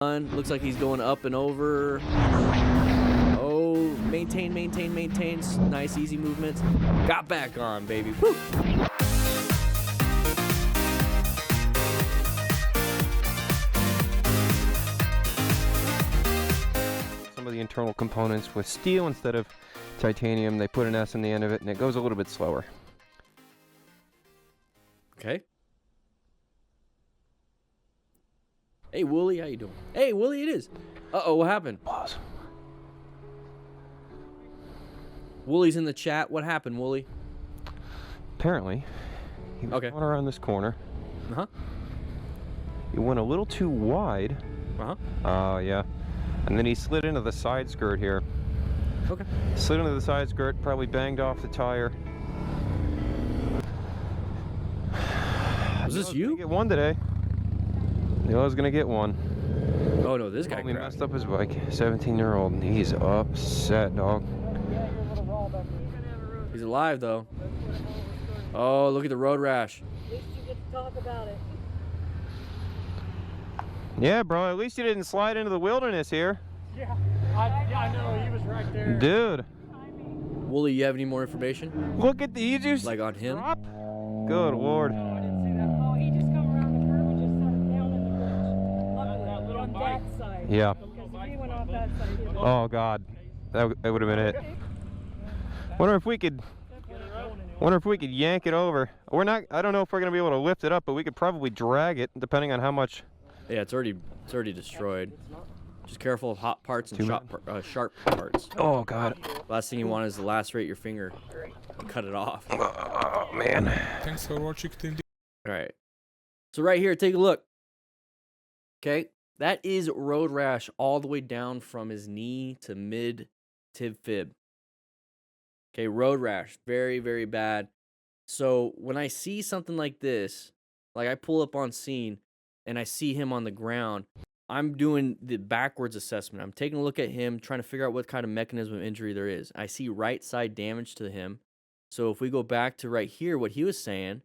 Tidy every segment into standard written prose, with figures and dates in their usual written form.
Looks like he's going up and over. Oh, maintain. Nice, easy movements. Got back on, baby. Woo! Some of the internal components with steel instead of titanium. They put an S in the end of it, and it goes a little bit slower. Okay. Hey, Wooly, how you doing? Hey, Wooly, it is. Uh-oh, what happened? Pause. Wooly's in the chat. What happened, Wooly? Apparently, he was going around this corner. Uh-huh. He went a little too wide. Uh-huh. Yeah. And then he slid into the side skirt here. Okay. Slid into the side skirt, probably banged off the tire. Was this you? Get one today. I was gonna get one. Oh no, this guy messed up his bike. 17-year-old, and he's upset, dog. He's alive though. Oh, look at the road rash. At least you get to talk about it. Yeah, bro. At least you didn't slide into the wilderness here. Yeah, I know. He was right there. Dude. Wooly, you have any more information? Look at the easiest. Like on him? Drop? Good Lord. No, I didn't see that. Oh, he just come around the curve and just set down in the bridge. Luckily, on that side. Yeah. Because if he went off that side, he'd have Oh God, that would have been it. Wonder if we could yank it over. We're not. I don't know if we're gonna be able to lift it up, but we could probably drag it, depending on how much. Yeah, it's already destroyed. Just careful of hot parts and sharp parts. Oh God. Last thing you want is to lacerate your finger and cut it off. Oh man. Thanks for watching. All right. So right here, take a look. Okay, that is road rash all the way down from his knee to mid tib fib. Okay, road rash, very, very bad. So when I see something like this, like I pull up on scene and I see him on the ground, I'm doing the backwards assessment. I'm taking a look at him, trying to figure out what kind of mechanism of injury there is. I see right side damage to him. So if we go back to right here, what he was saying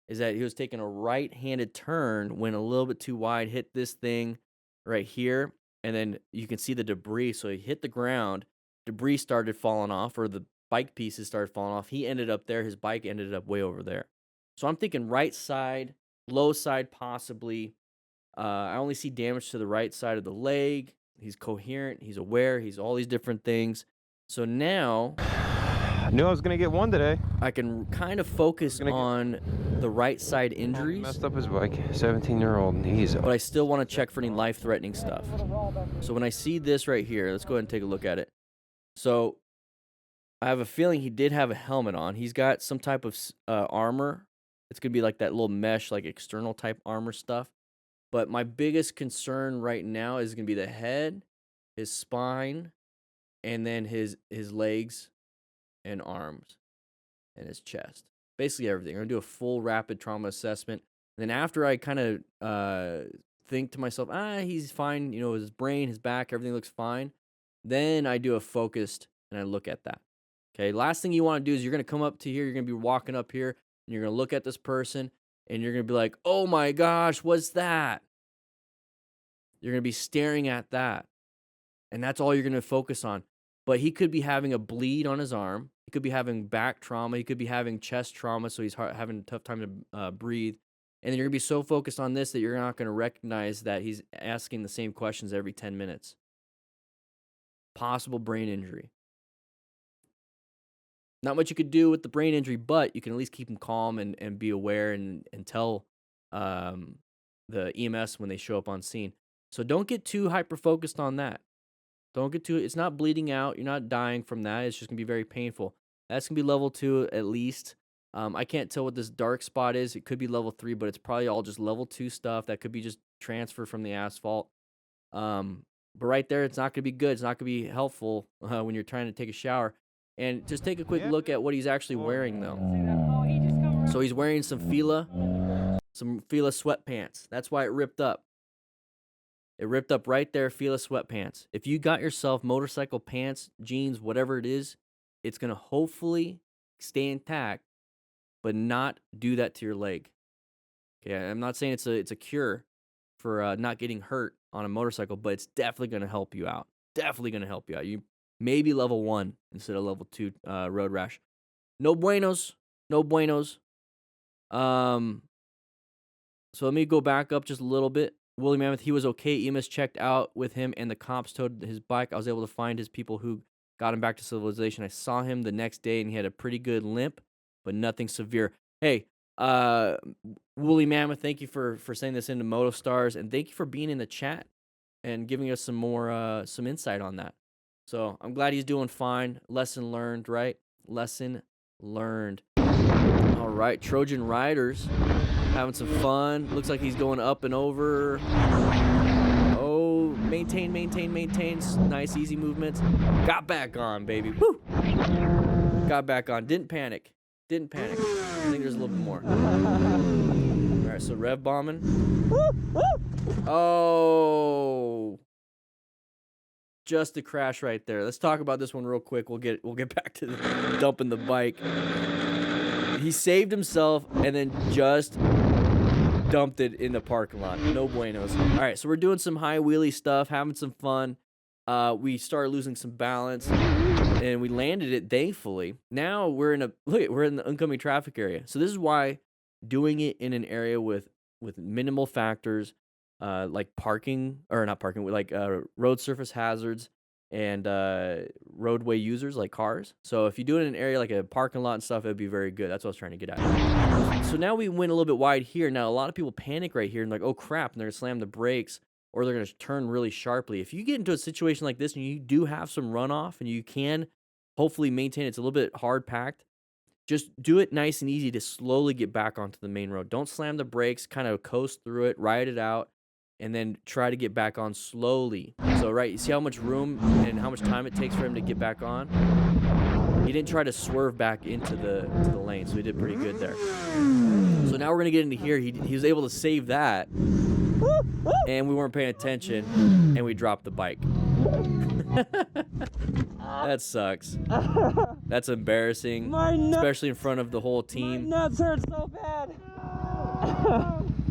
is that he was taking a right-handed turn, went a little bit too wide, hit this thing right here, and then you can see the debris. So he hit the ground, debris started falling off, or the bike pieces started falling off. He ended up there. His bike ended up way over there. So I'm thinking right side, low side possibly. I only see damage to the right side of the leg. He's coherent. He's aware. He's all these different things. So now I knew I was gonna get one today. I can kind of focus on the right side injuries. Messed up his bike. 17-year-old, and he's but I still want to check for any life-threatening stuff. So when I see this right here, let's go ahead and take a look at it. So I have a feeling he did have a helmet on. He's got some type of armor. It's going to be like that little mesh, like external type armor stuff. But my biggest concern right now is going to be the head, his spine, and then his legs and arms and his chest. Basically everything. I'm going to do a full rapid trauma assessment. And then after I kind of think to myself, he's fine, you know, his brain, his back, everything looks fine. Then I do a focused and I look at that. Okay, last thing you want to do is you're going to come up to here, you're going to be walking up here, and you're going to look at this person, and you're going to be like, oh my gosh, what's that? You're going to be staring at that. And that's all you're going to focus on. But he could be having a bleed on his arm. He could be having back trauma. He could be having chest trauma, so he's having a tough time to breathe. And then you're going to be so focused on this that you're not going to recognize that he's asking the same questions every 10 minutes. Possible brain injury. Not much you could do with the brain injury, but you can at least keep him calm and be aware and tell the EMS when they show up on scene. So don't get too hyper-focused on that. Don't get too, it's not bleeding out. You're not dying from that. It's just going to be very painful. That's going to be level 2 at least. I can't tell what this dark spot is. It could be level 3, but it's probably all just level 2 stuff. That could be just transfer from the asphalt. But right there, it's not going to be good. It's not going to be helpful when you're trying to take a shower. And just take a quick look at what he's actually wearing, though. So he's wearing some Fila sweatpants. That's why it ripped up. It ripped up right there, Fila sweatpants. If you got yourself motorcycle pants, jeans, whatever it is, it's going to hopefully stay intact, but not do that to your leg. Okay, I'm not saying it's a cure for not getting hurt, on a motorcycle, but it's definitely going to help you out. Definitely going to help you out. You maybe level 1 instead of level 2 road rash. No buenos. No buenos. So let me go back up just a little bit. Woolly Mammoth, he was okay. EMS checked out with him, and the cops towed his bike. I was able to find his people who got him back to civilization. I saw him the next day, and he had a pretty good limp, but nothing severe. Hey, Woolly Mammoth, thank you for sending this into Moto Stars, and thank you for being in the chat and giving us some more some insight on that. So I'm glad he's doing fine. Lesson learned, right? Lesson learned. All right, Trojan Riders having some fun. Looks like he's going up and over. Oh, maintain. Nice, easy movements. Got back on, baby. Woo! Got back on. Didn't panic. I think there's a little bit more. All right, so rev bombing. Oh, just a crash right there. Let's talk about this one real quick. We'll get back to dumping the bike. He saved himself and then just dumped it in the parking lot. No buenos. All right, so we're doing some high wheelie stuff, having some fun. We started losing some balance, and we landed it thankfully. Now we're in the oncoming traffic area. So this is why doing it in an area with minimal factors, like road surface hazards and roadway users like cars. So if you do it in an area like a parking lot and stuff, it'd be very good. That's what I was trying to get at. So now we went a little bit wide here. Now a lot of people panic right here and like, oh crap, and they're gonna slam the brakes or they're gonna turn really sharply. If you get into a situation like this and you do have some runoff and you can hopefully maintain, it's a little bit hard packed, just do it nice and easy to slowly get back onto the main road. Don't slam the brakes, kind of coast through it, ride it out, and then try to get back on slowly. So, right, you see how much room and how much time it takes for him to get back on? He didn't try to swerve back into the lane, so he did pretty good there. So now we're going to get into here. He was able to save that, and we weren't paying attention, and we dropped the bike. That sucks. That's embarrassing, especially in front of the whole team. My nuts hurt so bad.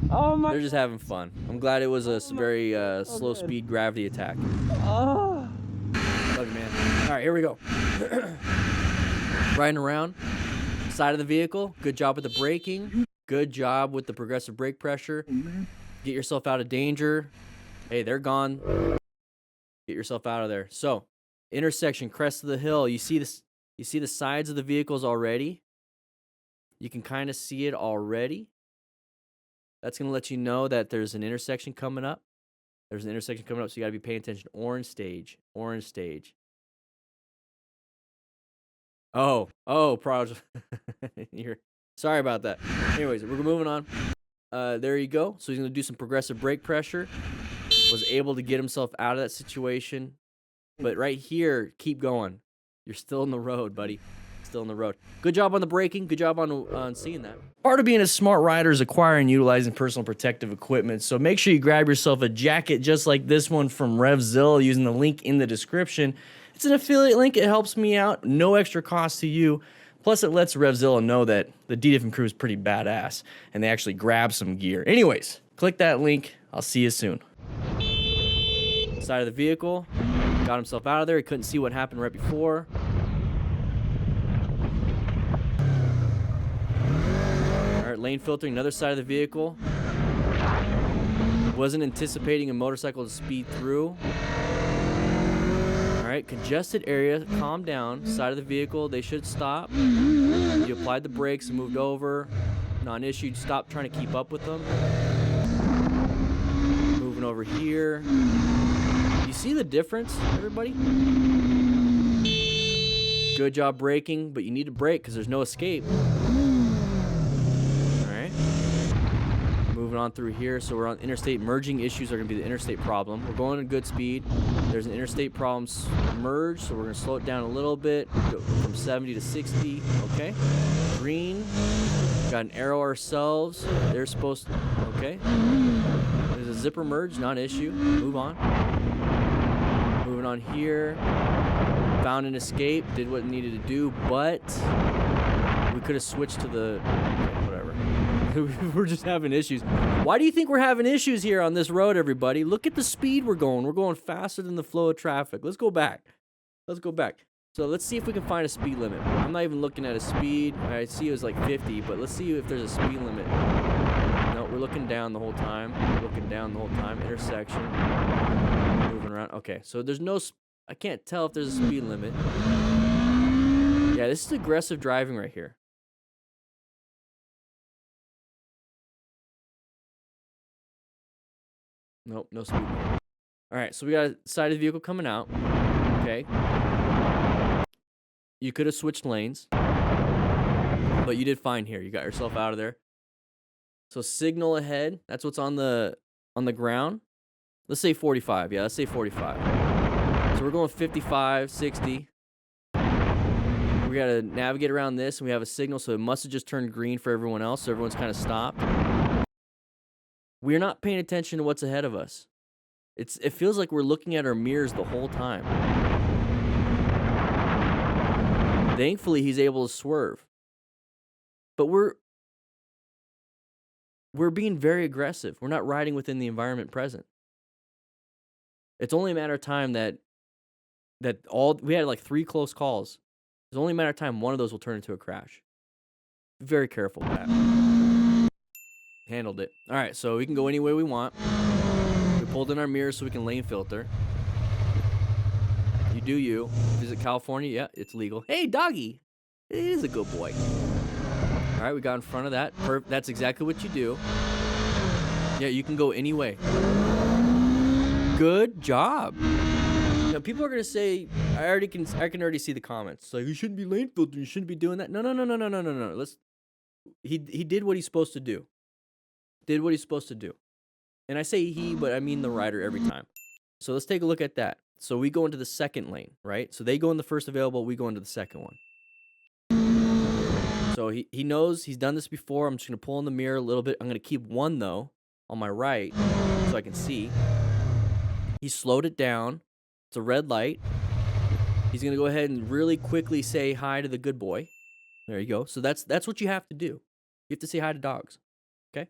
Oh my. They're just having fun. I'm glad it was a very slow speed gravity attack. Oh. Love you, man. All right, here we go. Riding around. Side of the vehicle. Good job with the braking. Good job with the progressive brake pressure. Get yourself out of danger. Hey, they're gone. Get yourself out of there. So, intersection, crest of the hill. You see this? You see the sides of the vehicles already? You can kind of see it already. That's going to let you know that there's an intersection coming up. There's an intersection coming up, so you got to be paying attention. Orange stage. Orange stage. Oh, project. Sorry about that. Anyways, we're moving on. There you go. So he's going to do some progressive brake pressure. Was able to get himself out of that situation. But right here, keep going. You're still in the road, buddy. Still in the road. Good job on the braking. Good job on seeing that. Part of being a smart rider is acquiring and utilizing personal protective equipment. So make sure you grab yourself a jacket just like this one from REVZILLA using the link in the description. It's an affiliate link. It helps me out. No extra cost to you. Plus, it lets REVZILLA know that the D-Diffin crew is pretty badass and they actually grab some gear. Anyways, click that link. I'll see you soon. Side of the vehicle. Got himself out of there. He couldn't see what happened right before. Alright, lane filtering, another side of the vehicle. Wasn't anticipating a motorcycle to speed through. Alright, congested area, calm down. Side of the vehicle, they should stop. You applied the brakes and moved over. Non-issue, stop trying to keep up with them. Moving over here. You see the difference, everybody? Good job braking, but you need to brake because there's no escape. Alright. Moving on through here. So we're on interstate. Merging issues are going to be the interstate problem. We're going at good speed. There's an interstate problem merge, so we're going to slow it down a little bit. Go from 70 to 60. Okay. Green. Got an arrow ourselves. They're supposed to... Okay. There's a zipper merge, not an issue. Move on. Moving on here. Found an escape. Did what it needed to do, but we could have switched to the... Okay, whatever. We're just having issues. Why do you think we're having issues here on this road, everybody? Look at the speed we're going. We're going faster than the flow of traffic. Let's go back. Let's go back. So let's see if we can find a speed limit. I'm not even looking at a speed. I see it was like 50, but let's see if there's a speed limit. No, we're looking down the whole time. We're looking down the whole time. Intersection. Moving around. Okay, so there's no... I can't tell if there's a speed limit. Yeah, this is aggressive driving right here. Nope, no speed limit. All right, so we got a side of the vehicle coming out. Okay. You could have switched lanes, but you did fine here. You got yourself out of there. So signal ahead. That's what's on the ground. Let's say 45. Yeah, let's say 45. So we're going 55, 60. We got to navigate around this, and we have a signal, so it must have just turned green for everyone else, so everyone's kind of stopped. We're not paying attention to what's ahead of us. It feels like we're looking at our mirrors the whole time. Thankfully, he's able to swerve. But we're being very aggressive. We're not riding within the environment present. It's only a matter of time that we had like 3 close calls. It's only a matter of time one of those will turn into a crash. Be very careful with that. Handled it. All right, so we can go any way we want. We pulled in our mirrors so we can lane filter. You do you. Visit California. Yeah, it's legal. Hey, doggy. It is a good boy. All right, we got in front of that. That's exactly what you do. Yeah, you can go any way. Good job. Now, people are gonna say, I can already see the comments. It's like, you shouldn't be lane filtering. You shouldn't be doing that. No. He did what he's supposed to do. Did what he's supposed to do. And I say he, but I mean the rider every time. So let's take a look at that. So we go into the second lane, right? So they go in the first available, we go into the second one. So he knows he's done this before. I'm just going to pull in the mirror a little bit. I'm going to keep one, though, on my right so I can see. He slowed it down. It's a red light. He's going to go ahead and really quickly say hi to the good boy. There you go. So that's what you have to do. You have to say hi to dogs. Okay?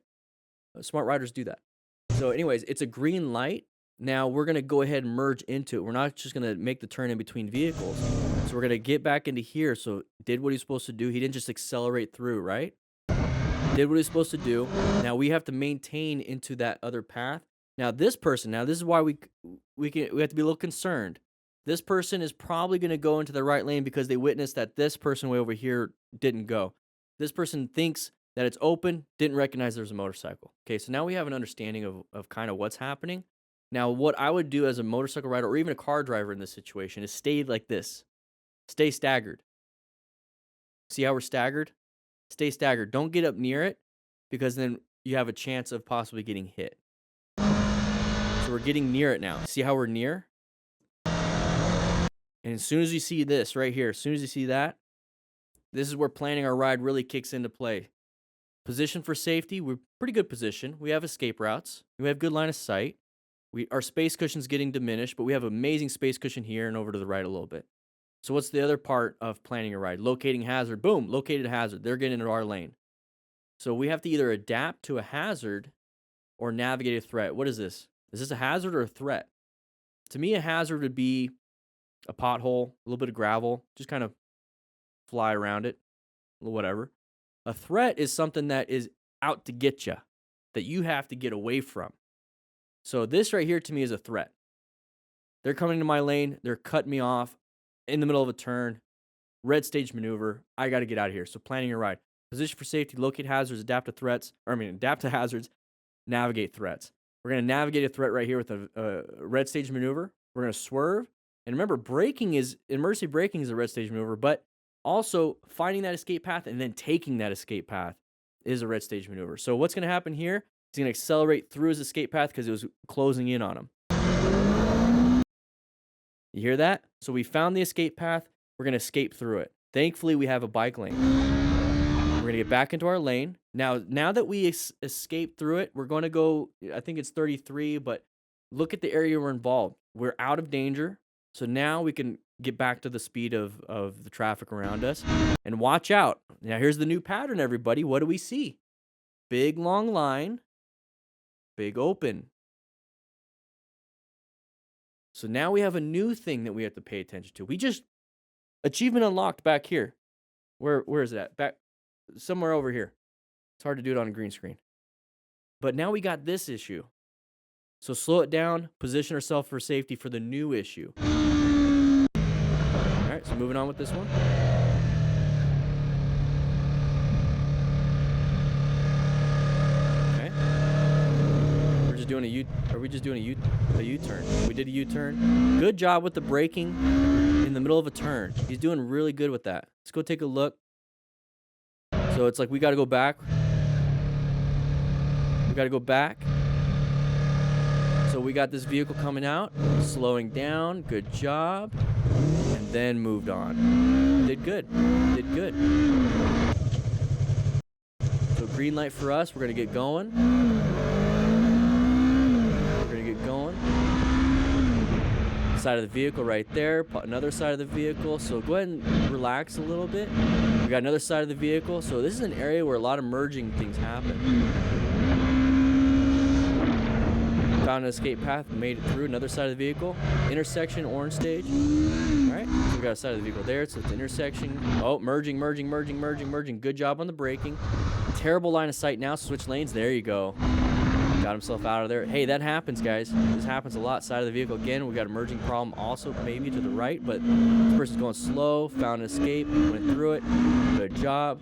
Smart riders do that. So anyways, it's a green light. Now we're going to go ahead and merge into it. We're not just going to make the turn in between vehicles. So we're going to get back into here. So did what he's supposed to do. He didn't just accelerate through, right? Did what he's supposed to do. Now we have to maintain into that other path. Now this person, this is why we have to be a little concerned. This person is probably going to go into the right lane because they witnessed that this person way over here didn't go. This person thinks that it's open, didn't recognize there's a motorcycle. Okay, so now we have an understanding of kind of what's happening. Now, what I would do as a motorcycle rider or even a car driver in this situation is stay like this. Stay staggered. See how we're staggered? Stay staggered. Don't get up near it because then you have a chance of possibly getting hit. So we're getting near it now. See how we're near? And as soon as you see this right here, as soon as you see that, this is where planning our ride really kicks into play. Position for safety, we're pretty good position. We have escape routes. We have good line of sight. Our space cushion's getting diminished, but we have amazing space cushion here and over to the right a little bit. So what's the other part of planning a ride? Locating hazard. Boom, located hazard. They're getting into our lane. So we have to either adapt to a hazard or navigate a threat. What is this? Is this a hazard or a threat? To me, a hazard would be a pothole, a little bit of gravel, just kind of fly around it, whatever. A threat is something that is out to get you, that you have to get away from. So this right here to me is a threat. They're coming into my lane. They're cutting me off in the middle of a turn. Red stage maneuver. I got to get out of here. So planning your ride. Position for safety, locate hazards, adapt to hazards, navigate threats. We're going to navigate a threat right here with a red stage maneuver. We're going to swerve. And remember, emergency braking is a red stage maneuver, but also finding that escape path and then taking that escape path is a red stage maneuver. So what's going to happen here? He's going to accelerate through his escape path because it was closing in on him. You hear that? So we found the escape path. We're going to escape through it. Thankfully, we have a bike lane. We're going to get back into our lane. Now that we escaped through it, we're going to go, I think it's 33, but look at the area we're involved. We're out of danger. So now we can get back to the speed of the traffic around us. And watch out. Now here's the new pattern, everybody. What do we see? Big long line, big open. So now we have a new thing that we have to pay attention to. We just achievement unlocked back here. Where is it at? Back somewhere over here. It's hard to do it on a green screen. But now we got this issue. So slow it down, position ourselves for safety for the new issue. All right, so moving on with this one. Okay. We're just doing a U. Are we just doing a U-turn? We did a U-turn. Good job with the braking in the middle of a turn. He's doing really good with that. Let's go take a look. So it's like we got to go back. We got to go back. So we got this vehicle coming out, slowing down. Good job. And then moved on. Did good. Did good. So green light for us. We're going to get going. We're going to get going. Side of the vehicle right there. Another side of the vehicle. So go ahead and relax a little bit. We got another side of the vehicle. So this is an area where a lot of merging things happen. Found an escape path, made it through another side of the vehicle. Intersection, orange stage. All right, so we got a side of the vehicle there, so it's intersection. Oh, merging. Good job on the braking. Terrible line of sight now, switch lanes. There you go. Got himself out of there. Hey, that happens, guys. This happens a lot. Side of the vehicle again. We got a merging problem also, maybe to the right, but this person's going slow. Found an escape, went through it. Good job.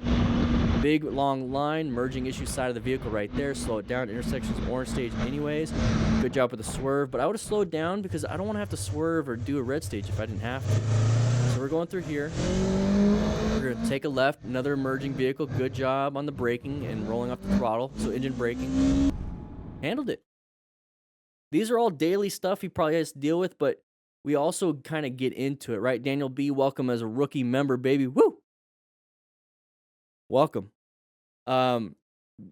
Big long line, merging issue side of the vehicle right there. Slow it down. Intersection's orange stage anyways. Good job with the swerve, but I would have slowed down because I don't want to have to swerve or do a red stage if I didn't have to. So we're going through here. We're going to take a left, another merging vehicle. Good job on the braking and rolling off the throttle. So engine braking. Handled it. These are all daily stuff he probably has to deal with, but we also kind of get into it, right? Daniel B., welcome as a rookie member, baby. Woo! Welcome.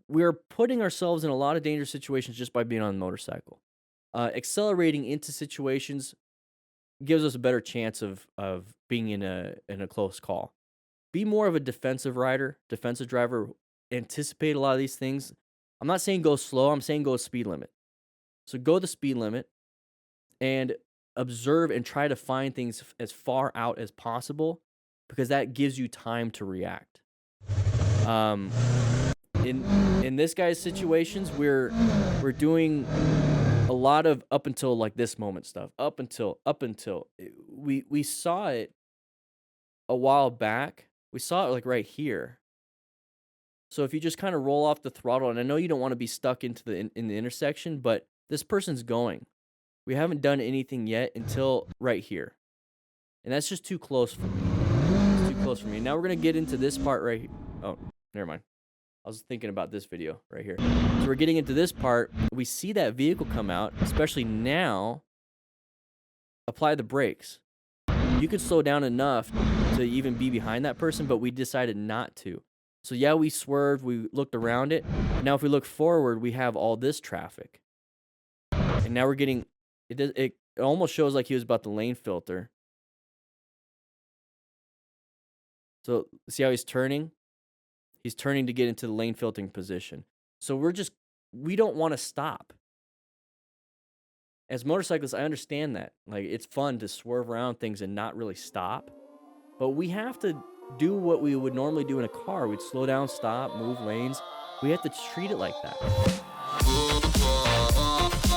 We're putting ourselves in a lot of dangerous situations just by being on a motorcycle. Accelerating into situations gives us a better chance of being in a close call. Be more of a defensive rider, defensive driver. Anticipate a lot of these things. I'm not saying go slow. I'm saying go speed limit. So go the speed limit and observe and try to find things as far out as possible because that gives you time to react. In this guy's situations, we're doing a lot of up until like this moment stuff. Up until we saw it a while back. We saw it like right here. So if you just kind of roll off the throttle, and I know you don't want to be stuck into in the intersection, but this person's going. We haven't done anything yet until right here, and that's just too close for me. It's too close for me. Now we're gonna get into this part right here. Oh, never mind. I was thinking about this video right here. So we're getting into this part. We see that vehicle come out, especially now. Apply the brakes. You could slow down enough to even be behind that person, but we decided not to. So yeah, we swerved, we looked around it. Now if we look forward, we have all this traffic. And now we're getting, it almost shows like he was about to lane filter. So see how he's turning? He's turning to get into the lane filtering position. So we don't want to stop. As motorcyclists, I understand that. Like, it's fun to swerve around things and not really stop. But we have to do what we would normally do in a car. We'd slow down, stop, move lanes. We have to treat it like that.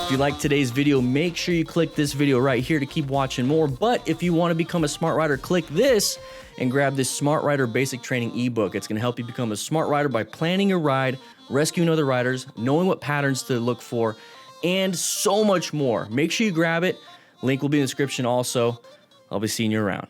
If you like today's video, make sure you click this video right here to keep watching more. But if you want to become a smart rider, click this and grab this Smart Rider Basic Training ebook. It's going to help you become a smart rider by planning your ride, rescuing other riders, knowing what patterns to look for, and so much more. Make sure you grab it. Link will be in the description also. I'll be seeing you around.